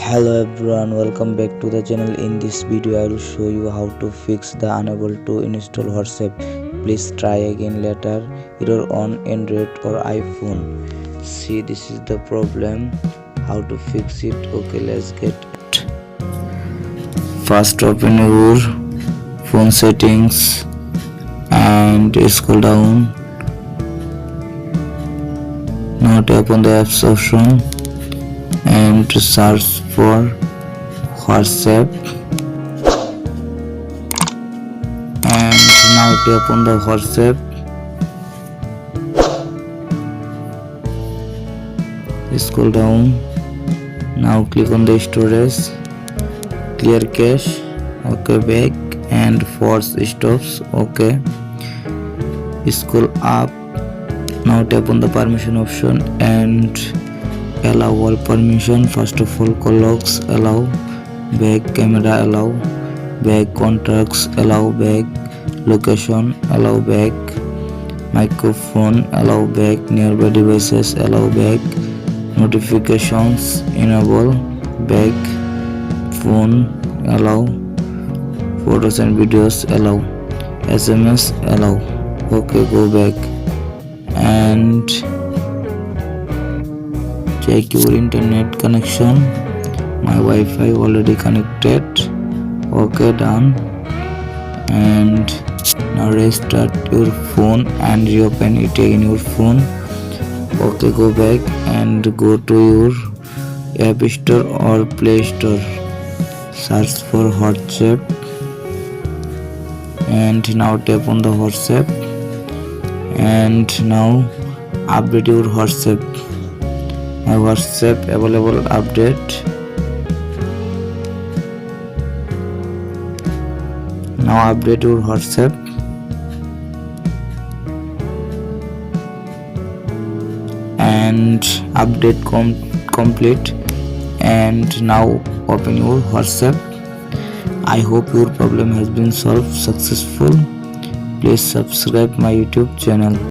Hello everyone, welcome back to the channel. In this video I will show you how to fix the unable to install WhatsApp. Please try again later, either on Android or iPhone. See, this is the problem, how to fix it. Okay, let's get it. First open your phone settings and scroll down. Now tap on the apps option and search for WhatsApp, and now tap on the WhatsApp. Scroll down. Now click on the storage, clear cache, okay, back and force stops, okay. Scroll up. Now tap on the permission option and allow all permission. First of all, call logs allow, back camera allow, back contacts allow, back location allow, back microphone allow, back nearby devices allow, back notifications enable, back phone allow, photos and videos allow, SMS allow, okay. Go back and check your internet connection. My Wi-Fi already connected, okay, done. And now restart your phone and reopen it in your phone, okay. Go back and go to your App Store or Play Store, search for WhatsApp and now tap on the WhatsApp and now update your WhatsApp. My WhatsApp available update. Now update your WhatsApp and update complete, and now open your WhatsApp. I hope your problem has been solved successful. Please subscribe my YouTube channel.